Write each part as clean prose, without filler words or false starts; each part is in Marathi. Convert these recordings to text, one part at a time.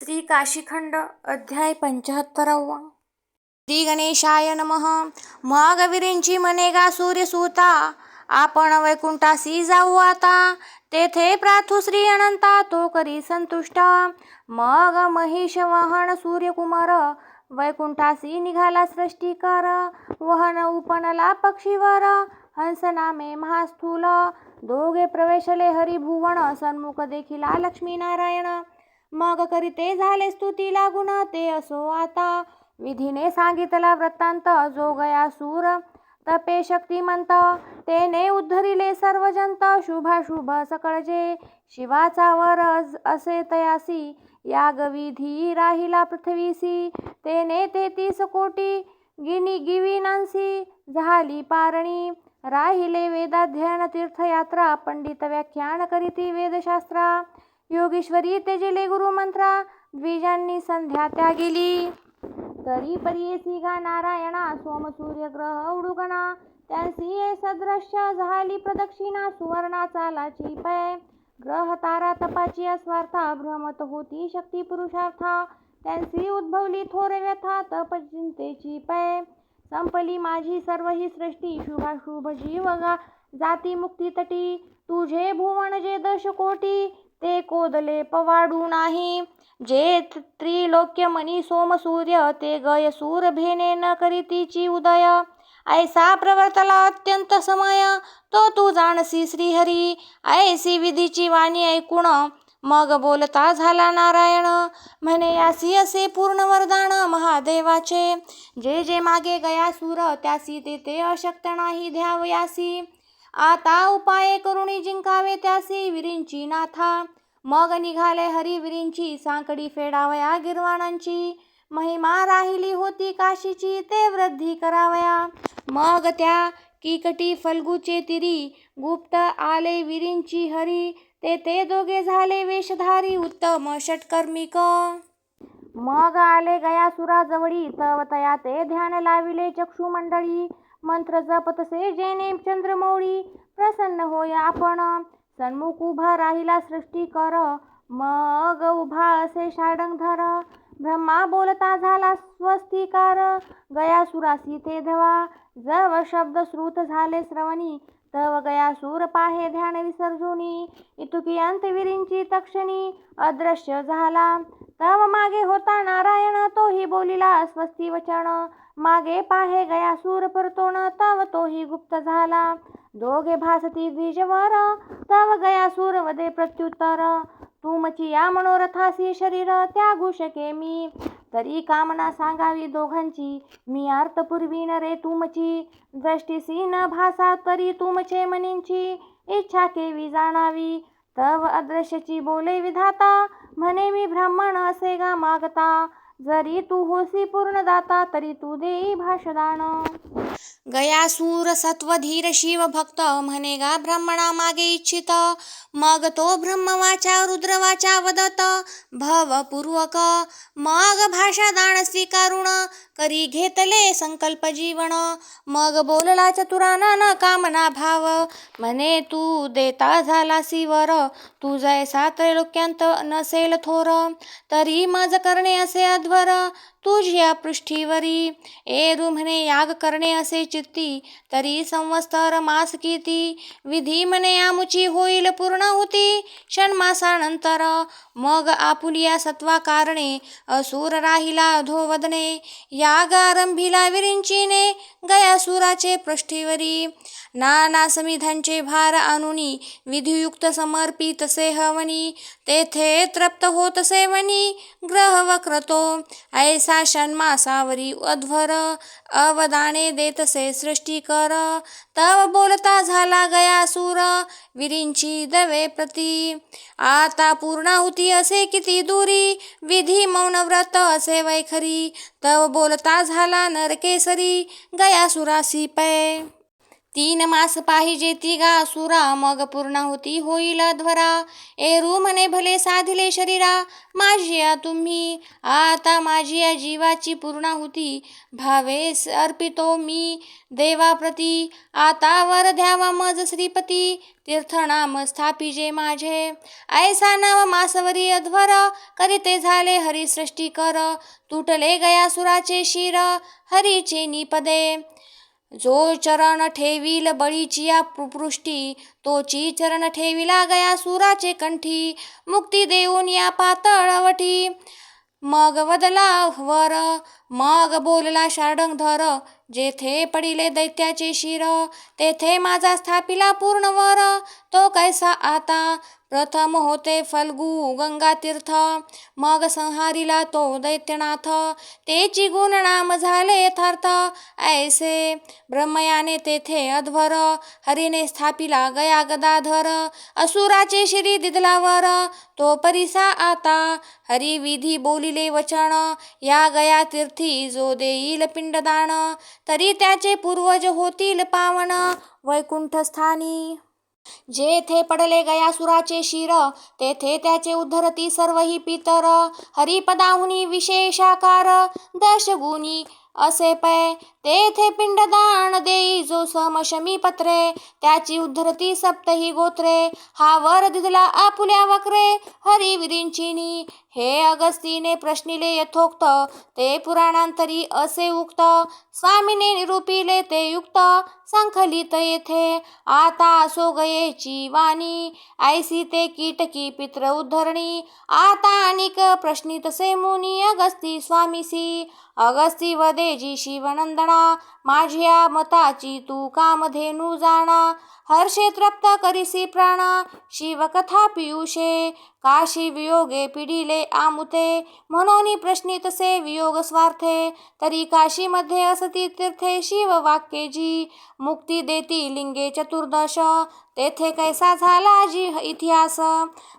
श्री काशीखंड अध्याय 75. श्री गणेशाय नमः. मग वीरींची मनेगा सूर्यसूता, आपण वैकुंठासी जाऊ आता. तेथे प्रार्थू श्री अनंता, तो करी संतुष्ट. मग महिष वहन सूर्यकुमार, वैकुंठासी निघाला सृष्टीकर. वहन उपनला पक्षीवर, हंस नामे महास्थूल. दोघे प्रवेशले हरिभुवन, सन्मुख देखिला लक्ष्मी नारायण. मग करीते झाले स्तुती लागून, ते असो आता. विधीने सांगितला वृत्तांत, जो गया सूर तपे शक्तिमंत. तेने उद्धरिले सर्व जंत, शुभाशुभ सकळ जे. शिवाचा वर असे तयासी, यागविधी राहिला पृथ्वीसी. तेने 33 कोटी गिविनांसी, झाली पारणी. राहिले वेदाध्ययन तीर्थयात्रा, पंडित व्याख्यान करीती वेदशास्त्रा. योगीश्वरी तेजिले गुरुमंत्रा, द्विजांनी संध्या त्यागिली. तरी परियेसी गा नारायणा, सोम सूर्य ग्रह उडुगणा. त्यांसी सदृश्य झाली प्रदक्षिणा, सुवर्णाचा लाची पै. ग्रह तारा तपाची अस्वार्था, भ्रमत होती शक्ती पुरुषार्था. त्यांसी उद्भवली थोर व्यथा, तप चिंतेची पै. संपली माझी सर्व ही सृष्टी, शुभाशुभ जीव जाती मुक्ती तटी. तुझे भुवन जे 10 कोटी, ते कोदले पवाडू नाही. जे त्रिलोक्य मनी सोम सूर्य, ते गय सूर भेने न करीतीची उदय. ऐसा प्रवर्तला अत्यंत समय, तो तू जाणसी श्रीहरी. ऐसी विधीची वाणी ऐकून, मग बोलता झाला नारायण. म्हणे यासी असे पूर्ण वरदान महादेवाचे. जे जे मागे गया सूर, त्यासी ते अशक्त नाही ध्यावयासी. आता उपाये करुणी जिंकावे त्यासी, वीरींची नाथा. मग निघाले हरी वीरींची, सांकडी फेडावया गिरवाणांची. महिमा राहिली होती काशीची, ते वृद्धी करावया. मग त्या किकटी फल्गूचे तिरी, गुप्त आले वीरींची हरी. ते दोघे झाले वेशधारी, उत्तम षटकर्मिक. मग आले गयासुराजवळी, तव तया ते ध्यान लाविले चक्षुमंडळी. मंत्र जपतसे जेने चंद्रमौळी, प्रसन्न होय आपण. सन्मुख उभा राहिला सृष्टीकर, मग उभा असे षाडंगधर. ब्रह्मा बोलता झाला स्वस्तिकार, गयासुरासी ते धवा. जव शब्द श्रुत झाले श्रवणी, तव गयासूर पाहे ध्यान विसर्जुनी. इतुकी अंतवीरींची तक्षणी, अदृश्य झाला. तव मागे होता नारायण, तोही बोलिला स्वस्ती वचन. मागे पाहे गयासूर परतोण, तव तोही गुप्त झाला. दोघे भासती द्विजवर, तव गयासूर वदे प्रत्युत्तर. तुमची या मनोरथासी शरीर, त्यागू शके मी. तरी कामना सांगावी दोघांची, मी अर्थ पुरवीन रे तुमची. दृष्टीसी न भासा तरी तुमचे मनींची, इच्छा केवी जाणावी. तव अदृश्यची बोले विधाता, म्हणे मी ब्राह्मण असे गा मागता. जरी तू होसी पूर्ण दाता, तरी तू देई भाषदान. गयासूर सत्वधीर शिवभक्त, म्हणे गा ब्राह्मणा मागे इच्छित. मग तो ब्रह्मवाचा रुद्रवाचा वदत भवपूर्वक. मग भाषादान स्वीकारून, करी घेतले संकल्प जीवन. मग बोलला चतुरानन कामना भाव, म्हणे तू देता झालासी वर. तू जैसा त्रैलोक्यांत नसेल थोर, तरी मज करणे असे अध्वर. तुझ्या पृष्ठीवरी एरु म्हणे याग करणे असे चित्ती. तरी संवत्सर मास किती, विधी म्हणे आमुची होईल पूर्ण होती षण्मासानंतर. मग आपुलिया सत्वा कारणे, असुर राहिला अधोवदने. याग आरंभिला विरिंचीने, गयासुराचे पृष्ठीवरी. नाना समिधांचे भार आणुनी, विधियुक्त समर्पितसे हवनी. तेथे तृप्त होत सेवनी, ग्रह वक्रतो. ऐसा षण्मासावरी अध्वर, अवदाने देतसे सृष्टीकर. तव बोलता झाला गयासूर, वीरींची दवे प्रती. आता पूर्णाहुती असे किती दूरी, विधी मौन व्रत असे वैखरी. तव बोलता झाला नरकेसरी, गयासुरासी पै. 3 मास पाहिजे ती गा असुरा, मग पूर्णाहुती होईल अध्वरा. एरू म्हणे भले साधिले शरीरा, माझी या तुम्ही. आता माझी या जीवाची पूर्णाहुती, भावेस अर्पितो मी देवाप्रती. आता वर द्यावा मज श्रीपती, तीर्थनाम स्थापिजे माझे. ऐसा नव मासवरी अध्वर, करिते झाले हरिसृष्टी कर. तुटले गयासुराचे शिर, हरीचे निपदे. जो चरण ठेवील बळीची या पृष्ठी, तोची चरण ठेविला गयासुराचे कंठी. मुक्ती देऊन या पातळवटी, मग वदला वर. मग बोलला शार्ङ्गधर, जेथे पडिले दैत्याचे शिर, तेथे माझा स्थापिला पूर्णवर. तो कैसा आता, प्रथम होते फल्गू गंगातीर्थ, मग संहारिला तो दैत्यनाथ. तेची गुणनाम झाले यथार्थ, ऐसे ब्रह्मयाने तेथे अध्वर. हरीने स्थापिला गया गदाधर, असुराचे शिरी दिदलावर. तो परिसा आता, हरी विधी बोलिले वचन, या गया तीर्थी जो देईल पिंडदान. तरी त्याचे पूर्वज होतील पावन, वैकुंठस्थानी. जेथे पडले गयासुराचे शिर, तेथे त्याचे उद्धरती सर्वही पितर. हरिपदाहुनी विशेषाकार, दशगुणी असे पै. तेथे पिंडदान देई जो समशमी पत्रे, त्याची उद्धरती सप्तही गोत्रे. हा वर दिदला आपुल्या वक्रे, हरिविरिंचिनी. हे अगस्तीने प्रश्निले यथोक्त, ते पुराणांतरी असे उक्त. स्वामीने निरूपिले ते युक्त, संकलित येथे. आता असो गयेची वाणी, ऐसी ते कीटकी पित्र उद्धरणी. आता अनिक प्रश्नितसे मुनी, अगस्ती स्वामीसी. अगस्ती वदेजी शिवनंदना, माझ्या मताची तू कामधेनू जाणा. हर्षे तृप्त करिसी प्राणा, शिवकथा पियुषे. काशी वियोगे पिढिले आमुते, म्हणून प्रश्नितसे वियोग स्वार्थे. तरी काशीमध्ये असती तीर्थे शिववाक्ये जी, मुक्ती देती लिंगे चतुर्दश. तेथे कैसा झाला जी इतिहास,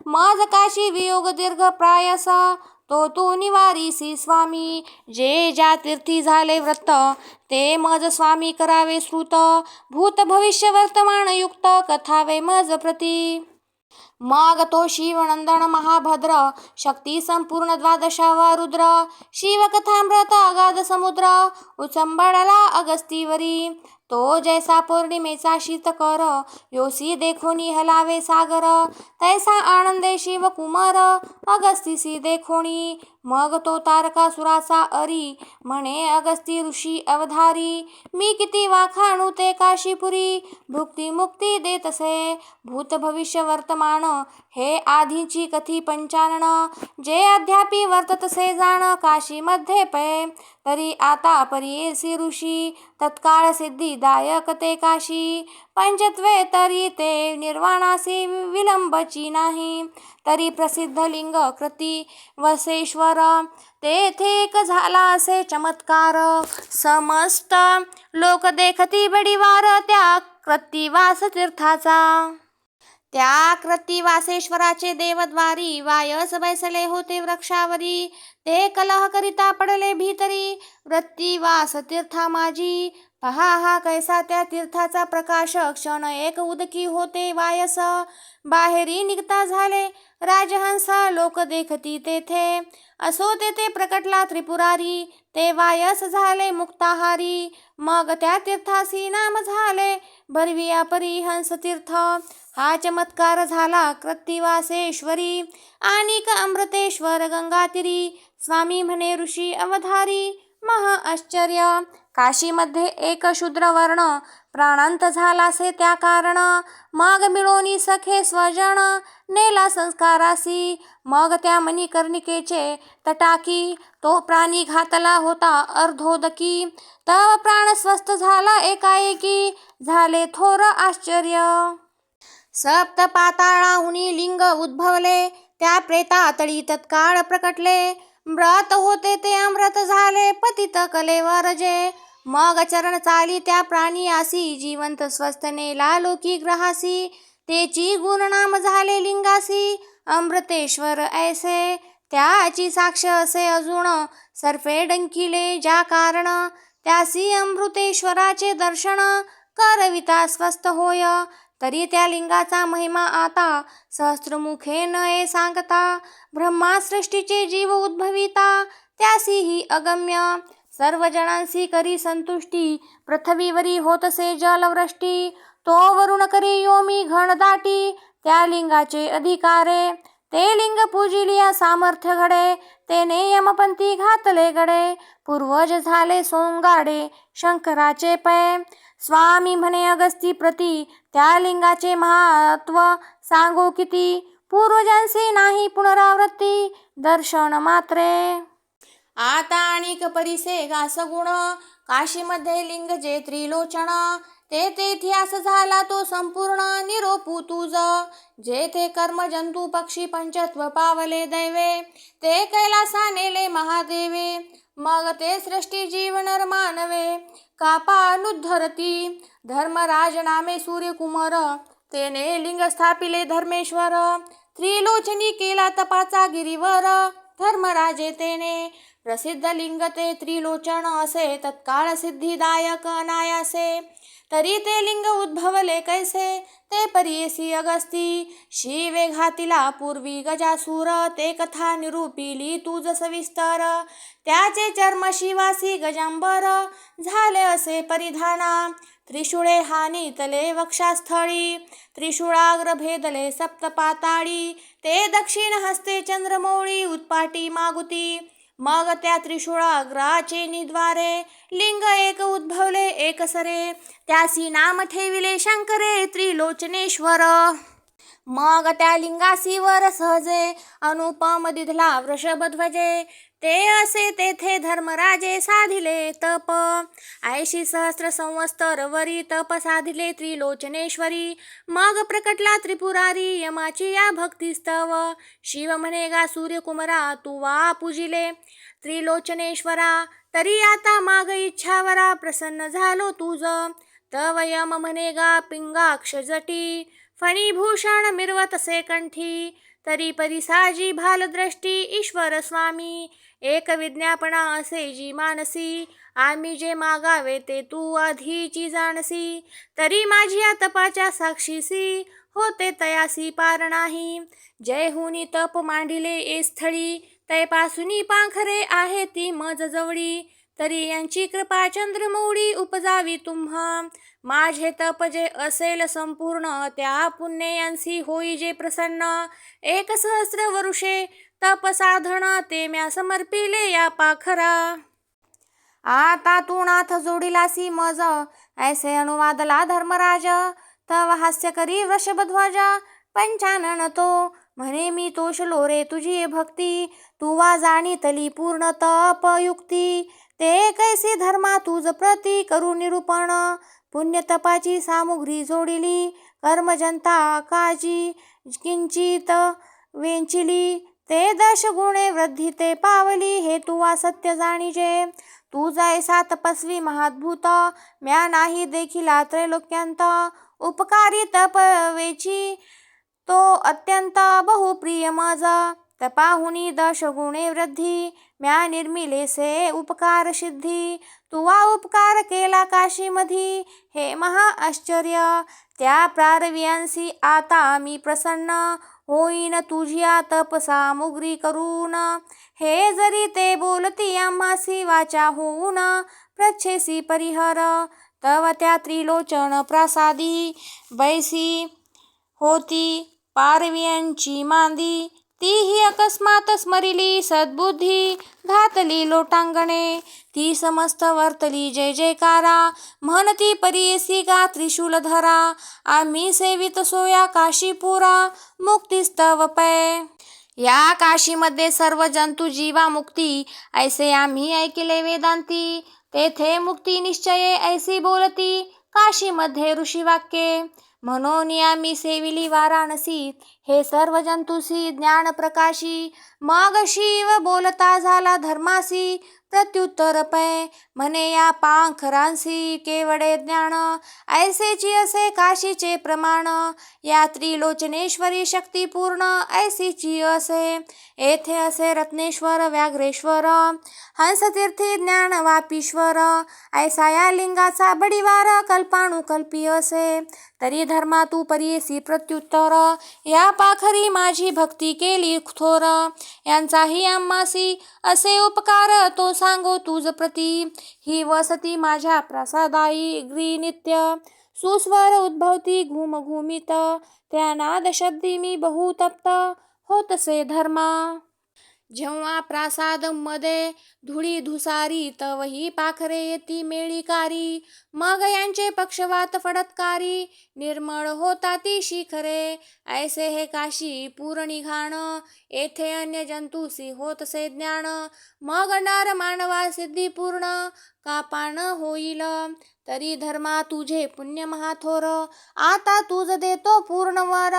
मज काशी वियोग दीर्घ प्रायस. तो तू निवारीसी स्वामी, जे ज्या तीर्थी झाले व्रत, ते मज स्वामी करावे श्रुत. भूत भविष्य वर्तमान युक्त, कथावे मज प्रती. मग तो शिवनंदन महाभद्र, शक्ती संपूर्ण द्वादशावा रुद्र. शिवकथामृत अगाध समुद्र, उचंबळला अगस्तीवरी. तो जैसा पौर्णिमेचा शीतकर, योसी देखोनी हलावे सागर. तैसा आनंदे शिवकुमार, अगस्तीसी देखोनी. मग तो तारकासुराचा अरी, म्हणे अगस्ती ऋषी अवधारी. मी किती वाखाणू ते काशीपुरी, भुक्ती मुक्ती देतसे भूत भविष्य वर्तमान. हे आधीची कथी पंचानन, जे अद्यापि वर्ततसे जाण काशीमध्ये पै. तरी आता परियेसी ऋषी, तत्काळ सिद्धिदायक ते काशी. पंचत्वे तरी ते निर्वाणासी विलंबची नाही. तरी प्रसिद्ध लिंग कृती वसेश्वर, तेथे एक झाला असे चमत्कार. समस्त लोक देखती बडीवार, त्या कृत्तिवास तीर्थाचा. त्या कृत्तिवासेश्वराचे देवद्वारी, वायस बैसले होते वृक्षावरी. ते कलह करिता पडले भीतरी, कृत्तिवास तीर्था माझी. पहा हा कैसा त्या तीर्थाचा प्रकाश, क्षण एक उदकी होते वायस. बाहेरी निघता झाले राजहंस, लोक देखती तेथे. असो तेथे प्रकटला त्रिपुरारी, ते वायस झाले मुक्ताहारी. मग त्या तीर्थासी नाम झाले बर्विया परिहंस तीर्थ. हा चमत्कार झाला कृत्तिवासेश्वरी, आणिक अमृतेश्वर गंगातीरी. स्वामी म्हणे ऋषी अवधारी, महा आश्चर्य. काशीमध्ये एक शूद्रवर्ण, प्राणांत झालासे त्या कारण. मग मिळोनी सखे स्वजन, नेला संस्कारासी. मग त्या मणिकर्णिकेचे तटाकी, तो प्राणी घातला होता अर्धोदकी. तव प्राण स्वस्थ झाला एकाएकी, झाले थोर आश्चर्य. सप्त पाताळाहुनी लिंग उद्भवले, त्या प्रेतातळी तत्काळ प्रकटले. व्रत होते ते अमृत झाले, पतित कलेवर जे. मग चरण चाली त्या प्राणियासी, जिवंत स्वस्थ नेला लोकी ग्रहासी. तेची गुणनाम झाले लिंगासी, अमृतेश्वर ऐसे. त्याची साक्ष असे अजून, सर्पे डंकिले ज्या कारण. त्यासी अमृतेश्वराचे दर्शन, करविता स्वस्थ होय. तरी त्या लिंगाचा महिमा आता सहस्त्रमुखे न ये सांगता. ब्रह्मा सृष्टीचे जीव उद्भविता त्यासीही अगम्य. सर्व जणांसी करी संतुष्टी पृथ्वीवरी होतसे जलवृष्टी. तो वरुण करी योमी घन दाटी त्या लिंगाचे अधिकारे. ते लिंग पूजिलिया सामर्थ्य घडे तेने यमपंथी घातले गडे. पूर्वज झाले सोंगाडे शंकराचे पै. स्वामी म्हणे अगस्ती प्रती त्या लिंगाचे महत्व सांगो किती. पूर्वजांसी नाही पुनरावृत्ती दर्शन मात्रे. आता आणिक परिसे गास गुण काशीमध्ये लिंग जे त्रिलोचन. तेथे इतिहास झाला तो संपूर्ण निरोपू तुझ. जेथे कर्म जंतू पक्षी पंचत्व पावले दैवे ते कैलासा नेले महादेवे. मग ते सृष्टी जीव नर मानवे कापानुद्धरती. धर्मराज नामे सूर्यकुमार तेने लिंग स्थापिले धर्मेश्वर. त्रिलोचनी केला तपाचा गिरीवर धर्मराजे तेने. प्रसिद्ध लिंग ते त्रिलोचन असे तत्काळ सिद्धिदायक अनायासे. तरी ते लिंग उद्भवले कैसे ते परियेसी अगस्ती. शिवे घातिला पूर्वी गजासूर ते कथा निरूपिली तुझ सविस्तर. त्याचे चर्म शिवासी गजांबर झाले असे परिधाना. त्रिशूळे हानितले वक्षास्थळी त्रिशूळाग्र भेदले सप्त पाताळी. ते दक्षिण हस्ते चंद्रमौळी उत्पाटी मागुती. मग त्या त्रिशूळाग्राचे निद्वारे लिंग एक उद्भवले एकसरे. त्यासी नाम ठेविले शंकरे त्रिलोचनेश्वर. मग त्या लिंगासी वर सहजे अनुपम दिधला वृषभध्वजे. ते असे तेथे धर्मराजे साधिले तप. 80 सहस्र संवत्सर वरी तप साधिले त्रिलोचनेश्वरी. मग प्रकटला त्रिपुरारी यमाची या भक्तिस्तव. शिव म्हणे गा सूर्यकुमारा तू वा पूजिले त्रिलोचनेश्वरा. तरी आता माग इच्छावरा प्रसन्न झालो तुझ. तव यम म्हणे गा पिंगाक्ष जटी फणीभूषण मिरवतसे कंठी. तरी परिसाजी भालदृष्टी ईश्वर स्वामी. एक विज्ञापना असे जी मानसी. आम्ही जे मागावे ते तू आधीची जाणसी. तरी माझी तपाच्या साक्षीसी होते तयासी पार नाही. जय हुनी तप मांडिले ए स्थळी तैपासुनी पाखरे आहे ती मज जवळी. तरी यांची कृपा चंद्रमौळी उपजावी तुम्हा. माझे तप जे असेल संपूर्ण त्या पुण्यांसी होई जे प्रसन्न. 1 सहस्र वरुषे तप साधन ते म्या समर्पिले या पाखरा. आता तू नाथ जोडिलासी मज ऐसे अनुवादला धर्मराज. तव हास्य करी वृषभध्वज पंचानन तो. म्हणे मी तोषलो रे तुझी भक्ती. तू वा जाणीतली पूर्ण तप युक्ती. ते कैसी धर्मा तुझ प्रती करू निरूपण. पुण्य तपाची सामुग्री जोडिली कर्मजंता काजी किंचित वेंचिली. ते 10 गुणे वृद्धी ते पावली हे तू वा सत्य जाणीजे. तू जैसा तपस्वी महाद्भूत म्या नाही देखिला त्रैलोक्यांत. उपकारी तप वेची तो अत्यंत बहुप्रिय मज. तपाहुनी 10 गुणे वृद्धी म्या निर्मिले से उपकार सिद्धी. तुवा उपकार केला काशीमधी हे महा आश्चर्य. त्या प्रारवियांसी आता मी प्रसन्न होईन तुझिया तप सामुग्री करून. हे जरी ते बोलती आम्हासी वाचा होऊन प्रच्छेसी परिहर. तव त्या त्रिलोचन प्रासादी बैसी होती पारवियांची मांदी. तीही अकस्मात स्मरिली सद्बुद्धी घातली लोटांगणे. ती समस्त वर्तली जय जयकारा म्हणती परियेसी गा त्रिशूलधरा. आम्ही सेवित सोया काशीपुरा मुक्तिस्तव पै. या काशीमध्ये सर्व जंतू जीवा मुक्ती ऐसे आम्ही ऐकिले वेदांती. तेथे मुक्ती निश्चये ऐसी बोलती काशीमध्ये ऋषीवाक्ये. म्हणून आम्ही सेविली वाराणसी हे सर्व जंतुसी ज्ञान प्रकाशी. मग शिव बोलता झाला धर्मासी प्रत्युत्तर पै म्हणे या पाखरांसी केवळे ज्ञान ऐसेची असे काशीचे प्रमाण या त्रिलोचनेश्वरी शक्ती पूर्ण ऐसीची असे येथे असे रत्नेश्वर व्याघ्रेश्वर हंसतीर्थी ज्ञान वापीश्वर ऐसा या लिंगाचा बडिवार कल्पानुकल्पी असे तरी धर्मा तू परियेसी प्रत्युत्तर या पाखरी माझी भक्ती केली थोर यांचाही आम्हासी असे उपकार तो सांगो तुझ प्रती ही वसती माझ्या प्रसादाई ग्री नित्य सुस्वर उद्भवती घुमघुमित त्या नाद शब्दी मी बहुतप्त होतसे धर्मा जेव्हा प्रासाद मध्ये धुळी धुसारी तवही पाखरे येती मेळीकारी मग यांचे पक्षवात फडत्कारी निर्मळ होता ती शिखरे ऐसे हे काशी पूर्णी घाण येथे अन्य जंतुसी होतसे ज्ञान मग नर मानवा सिद्धी पूर्ण कापान होईल तरी धर्मा तुझे पुण्य महाथोर आता तुझ देतो पूर्ण वर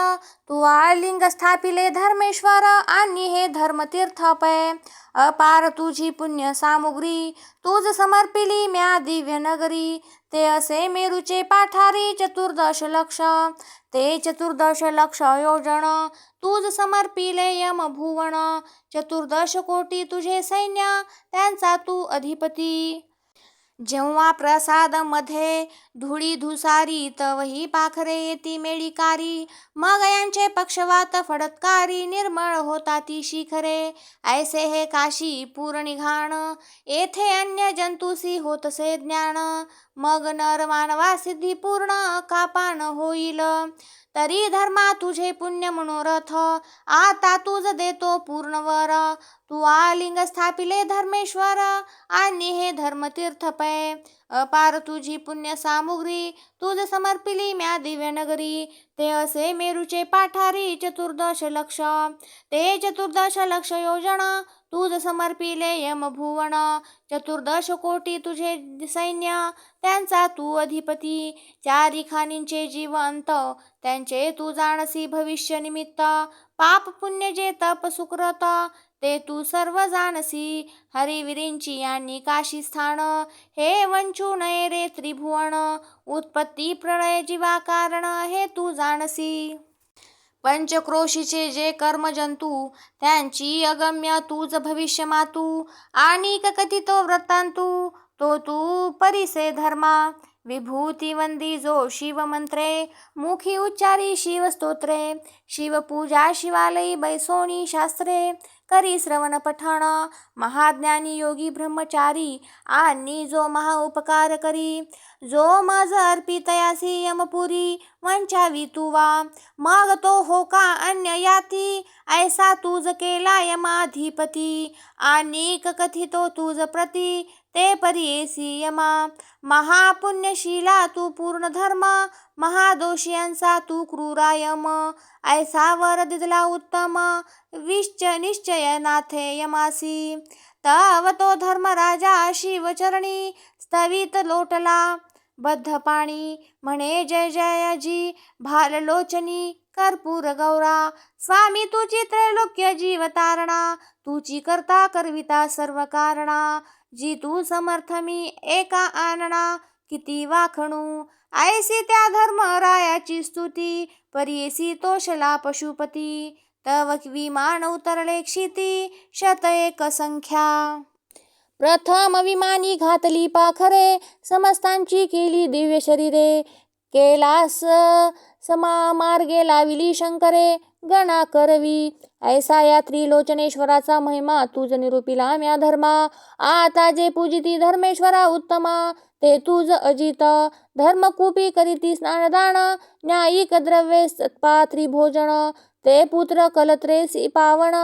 तू आलिंग स्थापिले धर्मेश्वर आणि हे धर्मतीर्थ पै अपार तुझी पुण्य सामुग्री तुझ समर्पिली म्या दिव्य नगरी ते असे मेरूचे पाठारी चतुर्दश लक्ष ते चतुर्दश लक्ष योजन तुझ समर्पिले यम भुवन चतुर्दश कोटी तुझे सैन्य त्यांचा तू अधिपती जेव्हा प्रसाद मध्ये धुळी धुसारी तवही पाखरे येती मेळीकारी मग यांचे पक्षवात फडत्कारी निर्मळ होता ती शिखरे ऐसे हे काशी पूर्णी घाण येथे अन्य जंतुसी होतसे ज्ञान मग नर मानवा सिद्धी पूर्ण कापान होईल तरी धर्मा तुझे पुण्य मनोरथ आता तुझ देतो पूर्णवर तू आलिंग स्थापिले धर्मेश्वर आणि हे धर्मतीर्थ पै अपार तुझी पुण्य सामुग्री तुझ समर्पिली म्या दिव्य नगरी ते असे मेरूचे पाठारी चतुर्दश लक्ष ते चतुर्दश लक्ष योजना तुझ समर्पिले यम भुवन चतुर्दश कोटी तुझे सैन्य त्यांचा तू अधिपती चारी खानींचे जीवंत त्यांचे तू जाणसी भविष्य निमित्त पाप पुण्य जे तप सुकृत ते तू सर्व जाणसी हरिविरींची आणि काशी स्थान हे वंचू नये रे त्रिभुवन उत्पत्ती प्रलय जीवा कारण हे तू जाणसी पंचक्रोशीचे जे कर्मजंतू त्यांची अगम्य तूच भविष्य मातू आणि कथितो वृत्तांतू तो तू परिसे धर्मा विभूती वंदी जो शिवमंत्रे मुखी उच्चारी शिवस्तोत्रे शिवपूजा शिवालयी बैसोनी शास्त्रे करी श्रवण पठण महाज्ञानी योगी ब्रह्मचारी आणि जो महाउपकार करी जो मज अर्पितयासी यमपुरी वंचावी तुवा मग तो हो का अन्य याती ऐसा तुझ केला यमाधिपती आणि कथितो तुझ प्रती ते परियेसी यमा महापुण्यशीला तू पूर्ण धर्म महादोषियांचा तू क्रूरायम ऐसा वर दिदला उत्तम निश्चय नाथे यमासी तव तो धर्मराजा शिवचरणी स्तवित लोटला बद्ध पाणी म्हणे जय जयाजी भाललोचनी कर्पूर गौरा स्वामी तुझी त्रैलोक्य जीवतारणा तुझी करता करविता सर्व कारणा जी तू समर्थ मी एका आणना किती वाखणू ऐसी त्या धर्मरायाची स्तुती परियेसी तोषला पशुपती तव विमान उतरले क्षिती शत एक संख्या प्रथम विमानी घातली पाखरे समस्तांची केली दिव्य शरीरे कैलास समा मार्गे लाविली शंकरे गणा करवी ऐसा या त्रिलोचनेश्वराचा महिमा तुझ निरूपिला म्या धर्मा आता जे पूजिती धर्मेश्वरा उत्तमा ते तुझ अजित धर्मकूपी करीती स्नानदान न्यायिक द्रव्ये सत्पात्री भोजन ते पुत्र कलत्रेसी पावन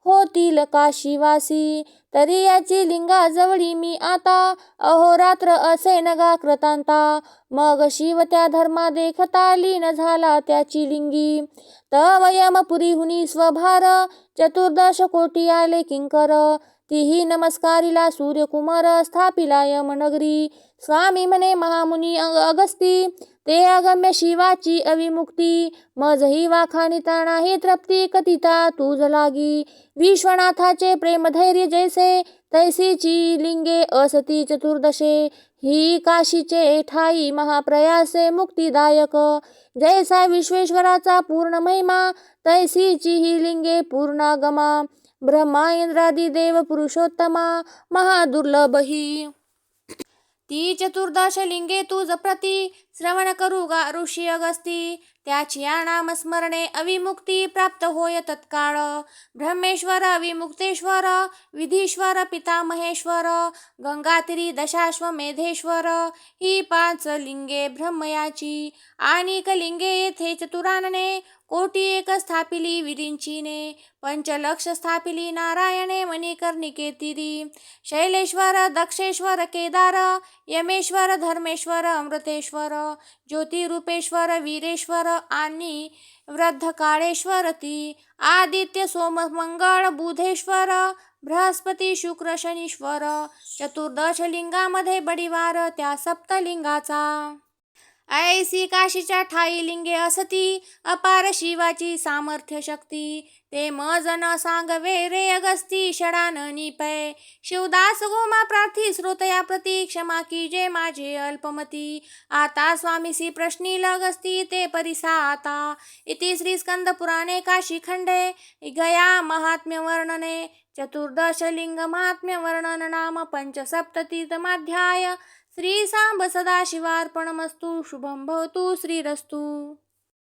होतील काशीवासी तरी याची लिंगा जवळी मी आता अहोरात्र असे नगा कृतांता मग शिव त्या धर्मा देखता लीन झाला त्याची लिंगी तव यमपुरी हुनी स्वभार चतुर्दश कोटी आले किंकर तीही नमस्कारिला सूर्यकुमार स्थापिला यमनगरी. स्वामी म्हणे महामुनी अगस्ती, ते अगम्य शिवाची अविमुक्ती. मजही वाखाणिता नाही तृप्ती, कथिता तुझ लागी. विश्वनाथाचे प्रेमधैर्य जैसे, तैसीची लिंगे असती चतुर्दशे. ही काशीचे ठाई महाप्रयासे मुक्तिदायक. जैसा विश्वेश्वराचा पूर्ण महिमा, तैसीची ही लिंगे पूर्णागमा. ब्रह्मा इंद्रादी देव पुरुषोत्तमा, महादुर्लभ ही. ती चतुर्दश लिंगे तुझ प्रती, श्रवण करू गा ऋषी अगस्ती. त्याची नामस्मरणे अविमुक्ती प्राप्त होय तत्काळ. ब्रह्मेश्वर विमुक्तेश्वर, विधीश्वर पितामहेश्वर. गंगातीरी दशाश्वमेधेश्वर, ही 5 लिंगे ब्रह्मयाची. आणिक लिंगे येथे चतुरानने, कोटी एक स्थापिली विरिंचीने. 5 लक्ष स्थापिली नारायणे मणिकर्णिके तीरी. शैलेश्वर दक्षेश्वर केदार, यमेश्वर धर्मेश्वर अमृतेश्वर. ज्योतिरूपेश्वर वीरेश्वर आणि वृद्धकाळेश्वर ती. आदित्य सोम मंगळ बुधेश्वर, बृहस्पती शुक्र शनीश्वर. चतुर्दश लिंगामध्ये बडीवार त्या सप्तलिंगाचा. ऐसी काशीच्या ठाई लिंगे असती, अपार शिवाची सामर्थ्य शक्ती. ते मज न सांगवे रे अगस्ती, षडान निपय. शिवदास गोमा प्रार्थी श्रोतया प्रती, क्षमा कीजे माझे अल्पमती. आता स्वामीसी प्रश्नील अगस्ती, ते परिसा आता. इति श्री स्कंद पुराणे काशीखंडे गया महात्म्य वर्णने. चतुर्दश लिंग महात्म्य वर्णन नाम पंचसप्ततितमाध्याय. श्री सांब सदाशिवार्पणमस्तु. शुभं भवतु. श्रीरस्तु.